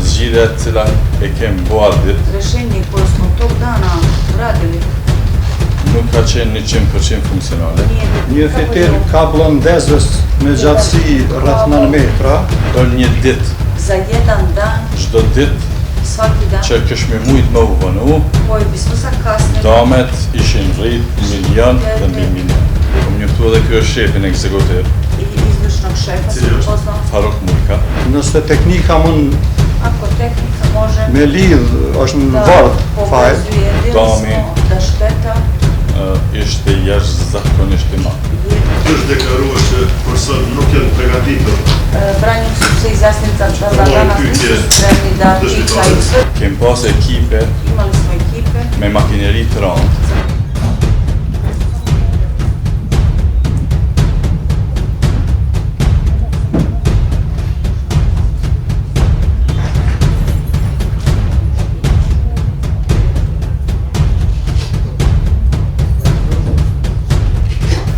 zgjidhja të cilat e kem bo atë ditë Решение koje smo tog dana radili nuk ka qenë 100% funksionale. Një fitir kabllondezës me gjatësi rreth 9 metra Për një ditë, za jedan dan, çdo ditë svaki dan, që kishme mujt me u vënu, koji bismo zakasnili. damet ishin rrit milion dhe mbi milion. Kom njoftu edhe ky është shefin ekzekutiv, I izvršnog šefa sam upoznao. Faruk Mujka. Nëse teknika mund Ako tehnika može me lidh, është në varg faj, povezuje, vidjeli Dami. smo da šteta Ishte jashtëzakonisht i madh. Është deklaruar që për sot nuk janë përgatitur. Branjeni su se izjasnili da za danas nisu spremni da pričaju sve. Kem pas ekipe Imali smo ekipe me makineri të rëndë,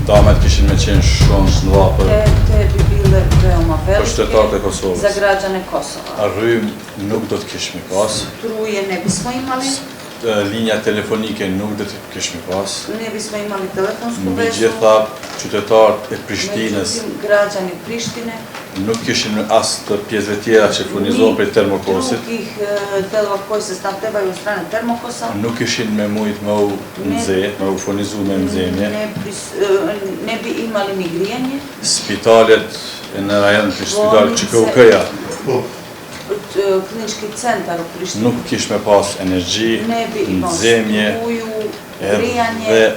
damet kishin me qenë shumë të mëdha për te bi bile veoma shtetarët e velike Kosovës. za građane Kosova. Arrym nuk do të kishmi pas, Struje ne bismo imali, linja telefonike nuk do të kishmi pas. ne bismo imali telefonsku Mbi vezu. gjitha qytetarët e Prishtinës Međutim, građani Prištine, nuk kishin as të pjesëve tjera që furnizohen prej Termokosit, drugih telova koji se snabdevaju od strane Termokosa, nuk kishin me mujt me u nxe, me u furnizu me nxemje. ne bi imali ni grijanje. Spitalet në rajon të spital QKK-ja Po, Klinički centar u Prištini nuk kish me pas energji, ne bi imao nxemje struju, edhe grijanje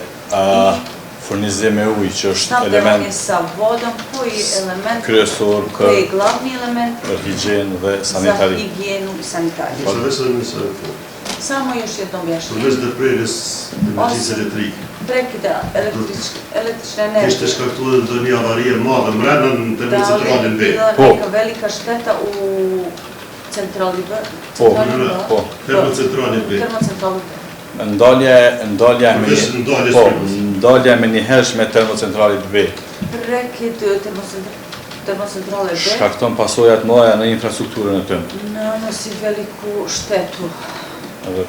furnizim me ujë që është snabdevanje element sa vodom koji je element kryesor koji je për glavni element higienë dhe za sanitari. higijenu i sanitariju. përveç administrativ. Samo još jedno objašnjenje. Përveç ndërprerjes energjisë elektrike. Prekida električne Kishte energije. shkaktuar ndonjë avari e madhe brenda në Da li termocentralin je B. bila Po. neka velika šteta u centrali B? Po, Centrali B? po. Termocentralin B. Termocentrali B. Ndalja me Përveç ndaljes po, rrugës. ndalja me një hershme termocentralit B Prekid termocentrale B shkakton pasoja të mëdha në infrastrukturën e tyre. nanosi veliku štetu. Edhe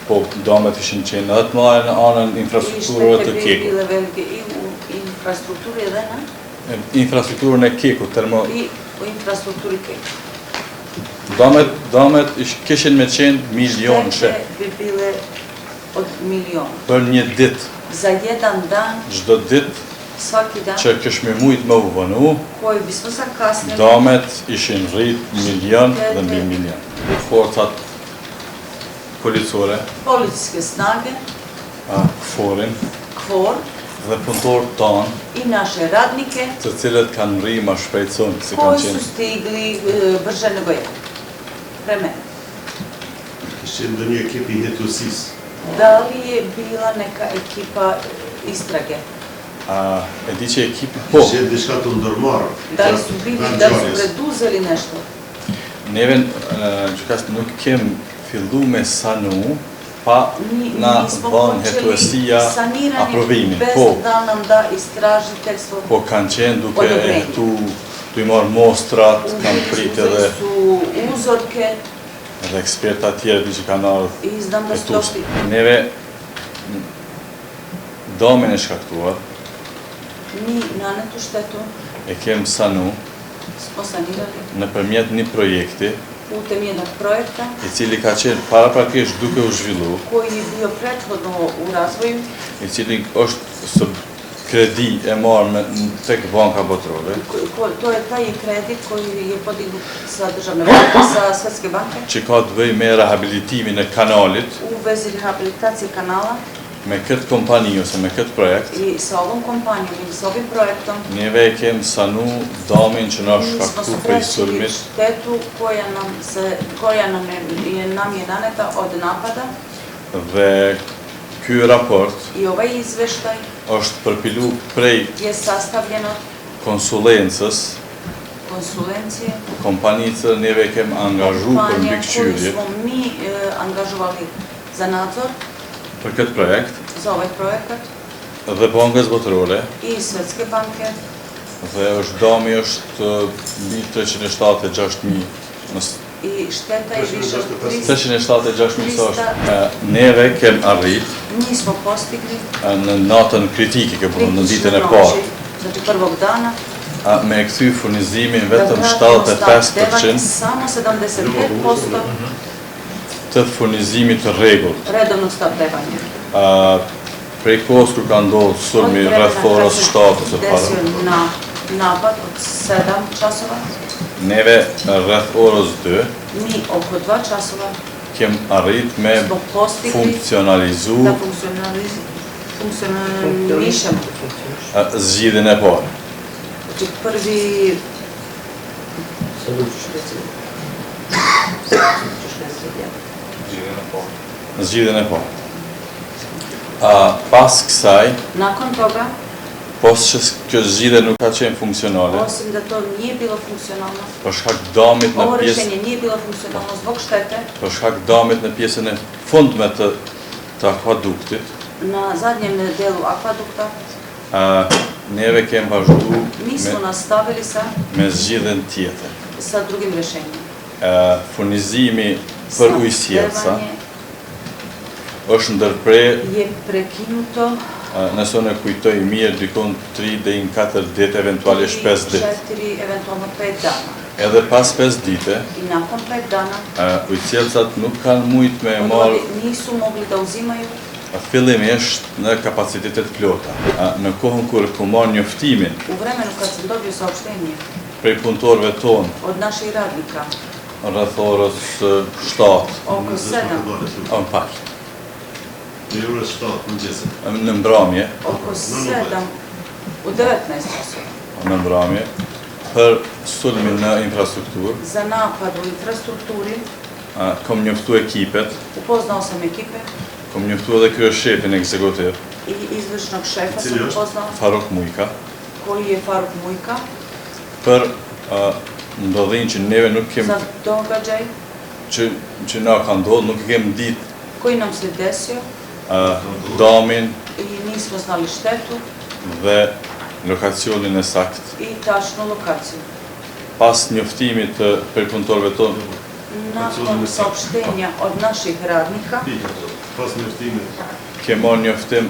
po damet ishin qenë edhe të mëdha në anën I infrastrukturën štete të bi Kekut. bile velike i u infrastrukturi edhe na Infrastrukturën e Kekut, i u infrastrukturi Kekut. damet kishin me qenë milionëshe Štete bi bile od milion. për një ditë, Za jedan dan, çdo ditë svaki dan, që kishme mujt me u vënu, koji bismo zakasnili, damet ishin rrit milion dhe mbi milion. Forcat policore, policijske snage, KFOR-in KFOR dhe punëtorët tanë, i naše radnike të cilët kanë rri ma shpejt se kanë koji su qenë. stigli brže nego ja. Pre mene. Kishte ndonjë ekip i hetuesisë. Da li je bila neka ekipa istrage? E di që ekipi, po, Kishte diçka të ndërmarrë. Da li su bili, da li su preduzeli nešto? neve që kas nuk kem fillu me sanu, pa na Nismo ban počeli hetuesia saniranje aprovimin. bez Po, da nam da istražiteljstvo. po kanë qenë duke Odobrenje. tu i marrë mostrat, kanë prit Uzeli edhe su uzorke eksperta tjerë di që kanë ardhë i znam da su Festus. došli. Neve damin e shkaktuar, Mi nanetu štetu e kem sanu smo sanirali në përmjet një projekti putem jednog projekta i cili ka qenë paraprakisht duke u zhvillu, koji je bio prethodno u razvoju, i cili është së kredi e marrë tek banka botërore, to je taj kredit koji je podignut sa državne banke, sa Svetske banke, që ka të bëjë me rehabilitimin e kanalit, u vezi rehabilitacije kanala me këtë kompani ose me këtë projekt, i sa ovom kompanijom i sa ovim projektom neve e kem sanu damin që na mi smo shkaktu se prej prećili sulmit, štetu koja nam je naneta od napada dhe ky raport i ovaj izveštaj është përpilu prej je sastavljen od konsulencës, konsulencije, kompanicë neve kem angazhu për kompanija koju mbikëqyrje smo mi angažovali za nadzor për këtë projekt za ovaj projekat dhe bankës botërore i Svetske banke dhe është dami është mbi 376.000 I šteta je više od 376 është. Neve kem arrit Nismo postigli në natën kritike që bënë në ditën e kritične parë. noći, znači prvog dana, Me e kthy furnizimin da vetëm vratimo stat 75% samo 75% të furnizimit të rregullt. redovnog snabdevanja. Prej kohës kur ka ndodhur sulmi rreth orës 7 ose para. Desio na napad od 7 časova, Neve rreth orës 2 mi oko 2 časova kem arrit me smo postigli funksionalizu da funkcionišemo. zgjidhjen e parë. Znači prvi Zgjidhjen e parë. Pas kësaj, nakon toga, pos që kjo zgjidhje nuk ka qenë funksionale, osim da to nije bilo funkcionalno, për shkak damit në ovo pjesë, rješenje nije bilo funkcionalno zbog štete, për shkak damit në pjesën e fundme të akvaduktit, na zadnjem delu akvadukta, neve kem vazhdu mi smo nastavili me zgjidhjen tjetër. sa drugim rješenjem. Furnizimi për ujësjelsa Snabdevanje është ndërprer, je prekinuto nëse unë e kujtoj mirë, dikon 3 deri në 4 ditë, eventualisht 5 ditë. 4, eventualno 5 dana. Edhe pas 5 dite, I nakon 5 dana, ujësjelcat nuk kanë mujt me marë odvodi nisu mogli da uzimaju fillimisht në kapacitetet plota. Në kohën kur ku marë njoftimin u vremenu kad sam dobio saopštenje prej punëtorëve tonë, od naših radnika rreth orës 7, oko 7, pak, Në orës 7 mëngjesit. në mbrëmje, oko 7 u 19 časova në mbrëmje, për sulmin në infrastrukturë, za napad u infrastrukturi. kom njoftu ekipet, Upoznao sam ekipe kom njoftu edhe kryeshefin ekzekutiv, i izvršnog šefa Cili sam još? upoznao, Faruk Mujka, koji je Faruk Mujka, për ndodhin që neve nuk kem, za događaj që na ka ndodhur, nuk kem ditë koji nam se desio damin i nismo znali štetu dhe lokacionin e sakt. i tačnu lokaciju. Pas njoftimit për punëtorëve tonë, Nakon saopštenja od naših radnika, Pas njoftimit. ke marrë njoftim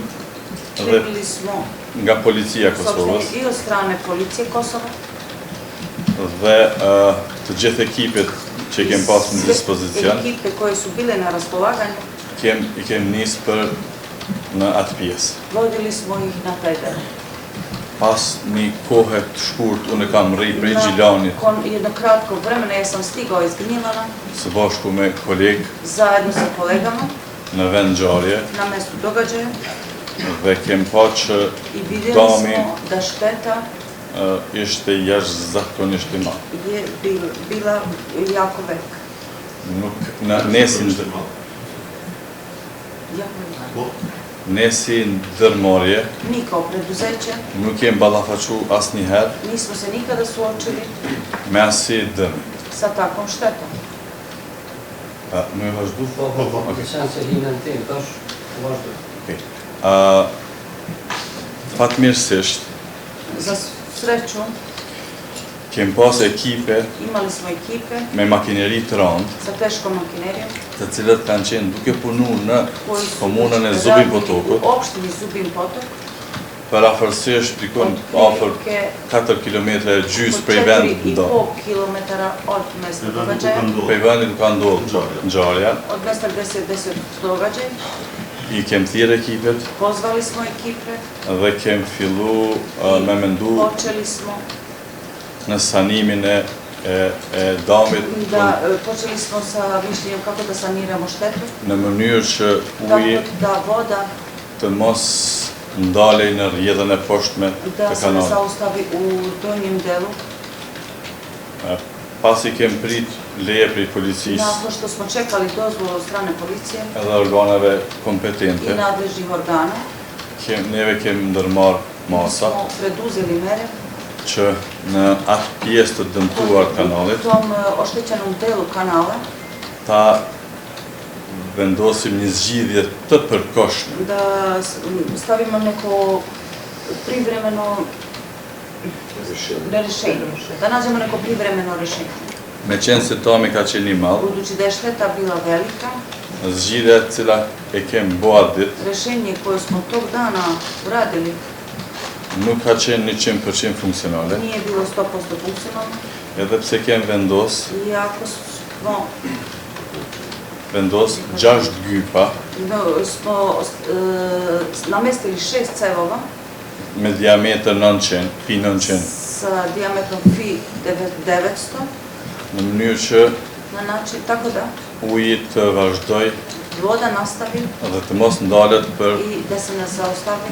dhe primili smo nga policia e Kosovës saopštenje i od strane policije Kosova dhe të gjithë ekipet që i kem pasur në sve dispozicion, ekipe koje su bile na raspolaganju, i kem nisë për në atë pjesë. vodili smo ih na taj del. Pas një kohë të shkurt, unë kam rri prej Gjilanit Nakon jednog kratkog vremena ja sam stigao iz Gnjilana së bashku me kolegë zajedno sa kolegama në vend ngjarje na mestu događaja dhe kem pa që i vidjeli dami smo da šteta ishte jashtëzakonisht i madh. je bila jako velika. Nuk në nesin Jako velika. Po, nesi ndërmarrje Mi kao preduzeće nuk jem ballafaqu asnjëherë nismo se nikada suočili me asnjë dëm. sa takvom štetom. Më e vazhdu? Fatmirësisht, Za sreću kem pas ekipe imali smo ekipe me makineri të rëndë, sa teškom makinerijom të cilët kanë qenë duke punu në koji su komunën e radili Zubin Potokut, u opštini Zubin Potok, për afërsisht dikon afër 4 km gjys prej vendit do. 4,5 kilometara od mesta događaja, Prej vendit ku ka ndodhur ngjarja, od mesta gde se desio događaj. i kem thirrë ekipet Pozvali smo ekipe, dhe kem fillu me mendu počeli smo në sanimin e damit da počeli smo sa mišljenjem kako da saniramo štetu, në mënyrë që tako uji da voda të mos ndalej në rrjedhën e poshtme da të se ne kanalit. zaustavi u donjem delu. Pasi kem prit leje prej policisë Nakon što smo čekali dozvolu od strane policije edhe organeve i kompetente, nadležnih organa, neve kem ndërmarr mi masa smo preduzeli mere që në atë pjesë të dëmtuar u kanalit tom oštećenom delu kanala ta vendosim një zgjidhje të përkohshme da stavimo neko privremeno rješenje, da nađemo neko privremeno rješenje. Me qenë se tomi ka qenë i madh, budući da je šteta bila velika, zgjidhja e cila e kem bua ditë rješenje koje smo tog dana uradili nuk ka qenë 100% funksionale, nije bilo 100% funkcionalno, edhe pse kem iako smo vendos 6 gypa namestili 6 cevova me diametër 900, pi 900, sa diametrom fi 900, në mënyrë që na način tako da uji të vazhdoj voda nastavi dhe të mos ndalet për i da se ne zaustavi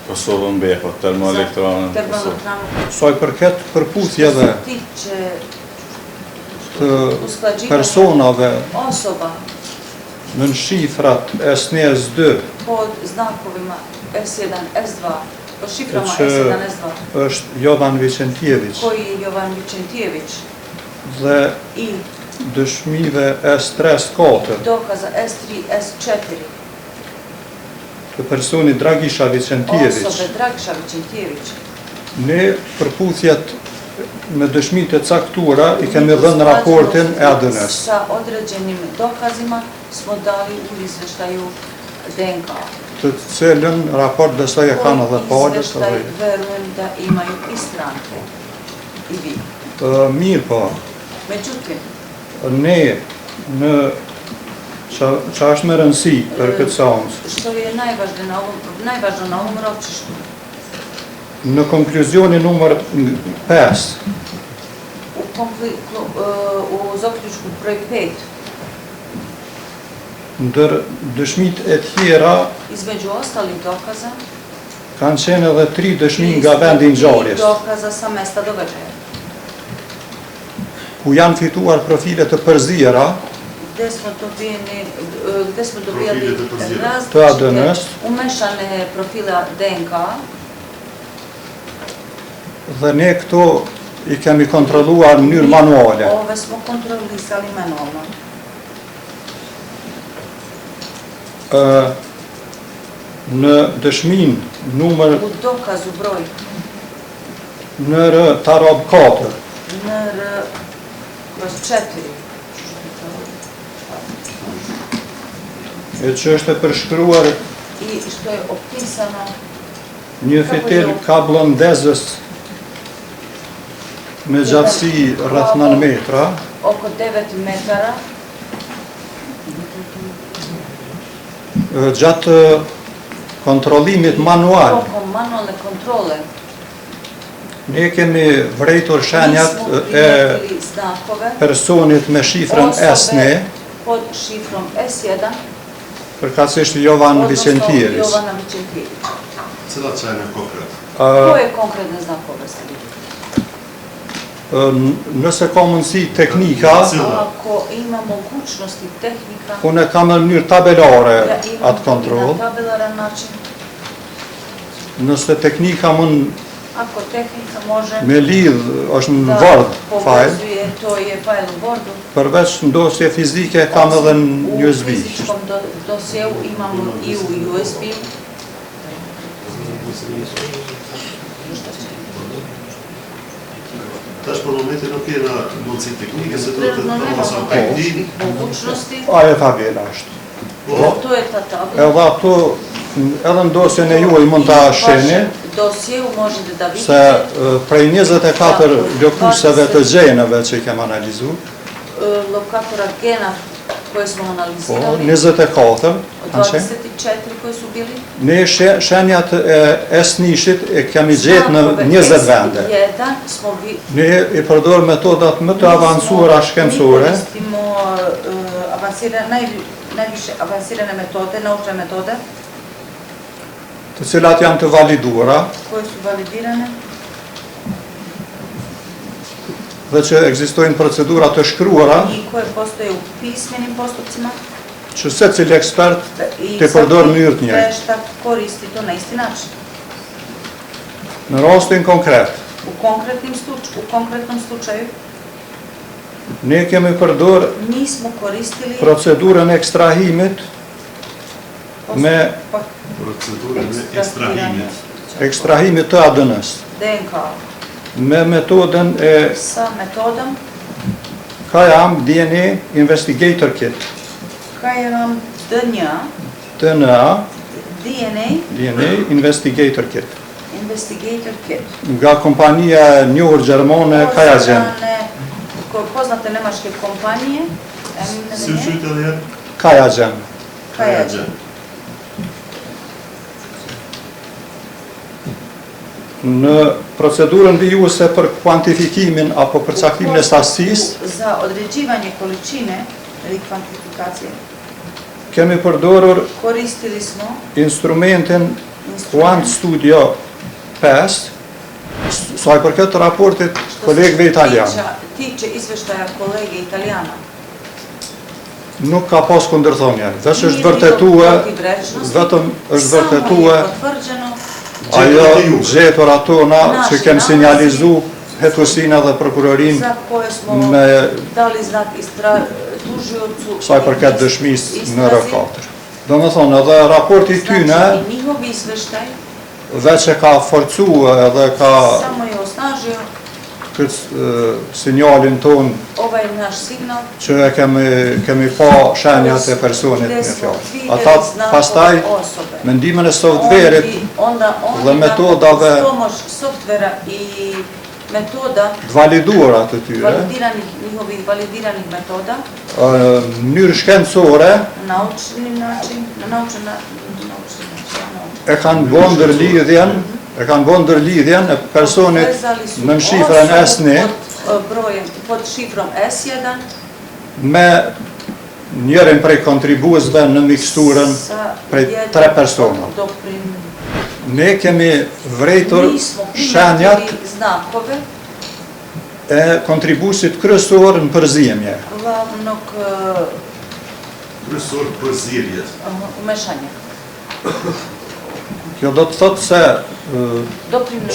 Kosovën Beho, termoelektranën Kosovë. termoelektranu. Sa i përket përputhjeve Tiče të usklađivanja personave osoba në shifrat S1, S2 pod znakovima S1, S2, po šiframa që S1, S2, është Jovan Vicentjević koji je Jovan Vicentjević dhe i dëshmive S3, S4 dokaza S3, S4, të personi Dragisha Vicentjević. osobe Dragisha Vicentjević. Ne përputhjet me dëshmitë e caktuara i kemi dhënë raportin e ADN-s. Sa određenim dokazima smo dali u izveštaju DNK. Të cilën raport besoj e kanë edhe palës. Izveštaj verujem da imaju i stranke i vi. Mirë po, Međutim, ne në që është me rëndësi për këtë seancë, što je najvažno na ovom ročištu, në konkluzioni numër 5, u zaključku broj 5, ndër dëshmit e tjera između ostalih dokaza, kanë qenë edhe 3 dëshmi nga vendi i ngjarjes, dokaza sa mesta događaja, ku janë fituar profile të përzijera gde smo dobijali të ADN-s, različite umešane profile DNK, dhe ne këto i kemi kontrolluar në mënyrë manuale. ove smo kontrolisali manualno. Në dëshmin numër U dokazu broj NR Tarab 4, NR/4, e që është e përshkruar i što je opisano një fitil kablondezës me gjatësi rreth 9 metra, oko 9 metara, gjatë kontrollimit manual, tokom manualne kontrole, ne kemi vrejtur shenjat nismo e primetili znakove personit me shifrën osobe S1, pod šifrom S1, përkatësisht Jovan odnosno Vicentjević. Jovana Vicentjević. Cilat që e konkret? Koje konkretne znakove ste vidjeli? Nëse ka mundësi teknika, Ako ima mogućnosti tehnika, unë e kam në mënyrë tabelare da atë imamo kontrol, na tabelaran način, nëse teknika mund ako tehnika može me lidh, është në da Word file, povezuje, to je fajl u Wordu, përveç ndosje fizike kam edhe në u USB. fizičkom dosjeu imamo i u USB. Tash për momentin nuk kena mundësi teknike, se do të Trenutno thonë sa nemamo IT, tehničkih mogućnosti, Ajo tabela është. to je ta tabla. Edhe ato, edhe ndosjen e juaj mund ta shihni, Dosjeu možete da se vidite prej 24 lëkuseve të gjeneve që i kem analizuar, lokatora gena koje smo po, analizirali, 24, od kanë qenë. 24 koji su bili, Ne shenjat e S1-shit e kemi gjetë në 20 vende. Jedan smo Ne i përdor metodat më të avancuara shkencore, Mi koristimo najviše avansirane metode, naučne metode, të cilat janë të validuara koje su validirane dhe që ekzistojnë procedura të shkruara i koje postoje u pismenim postupcima që secili ekspert i të përdor në mënyrë të njëjtë. veštak koristi to na isti način. Në rastin konkret, U konkretnom slučaju ne kemi përdor mi smo koristili procedurën e ekstrahimit me procedurën e ekstrahimit. ekstrahimit të ADN-s, DNK me metodën e sa metodom Ka jam DNA Investigator Kit. Ka jam DNA DNA Investigator Kit. Investigator Kit. Nga kompanija e njohur gjermane Kajagen. Poznate nemačke kompanije. Si u qytë edhe jetë? Kajagen. Kajagen. Në procedurën vijuese për kuantifikimin apo përcaktimin e sasisë, Za određivanje količine ili kvantifikacije kemi përdorur koristili smo instrumentin Quant Studio 5, sa i përket raportit kolegëve italianë. Tiče izveštaja kolege Italijana. Nuk ka pas kundërthonje, vetëm është vërtetuar, ajo gjetura tona që kemë sinjalizu hetusina dhe prokurorin me sa i përket dëshmisë në R4. Do më thonë, edhe raporti tyne veç e ka forcu edhe ka këtë sinjalin ton që e kemi pa shenjat e personit në fjallë. Ata pastaj mendimin e softverit dhe metodave validuara të tyre, mënyrë shkencore, e kanë bënë ndërlidhjen e personit në shifrën S1 me njërin prej kontribuesve në miksturën prej 3 persona. Ne kemi vrejtur shenjat e kontribuesit kryesor në përzimje. Kryesor përzimjet. Kjo do të thotë se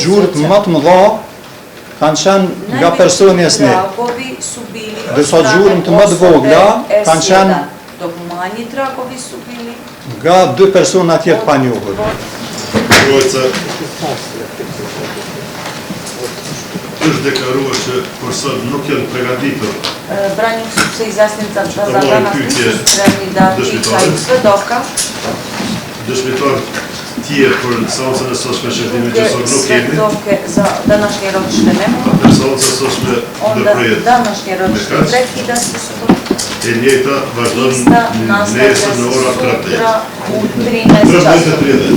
gjurët më të mëdha kanë qenë nga personi S1. Dërsa gjurët të më të vogla kanë qenë nga 2 persona tjetë pa njohur. Trojca është deklaruar që për sot nuk janë përgatitur. Branjeni su se izjasnili za danas nisu spremni da pitaju svedoka. Dëshmitar tjerë për seancën e sotshme shërbimit gjyqësor nuk kemi. Svedoke za današnje ročište nemamo. Seanca e sotshme Onda ndërprehet. današnje ročište prekida se sutra. E njëjta vazhdon Ista nesër në nastavlja ora sutra 13. u 13 časova. 13:30.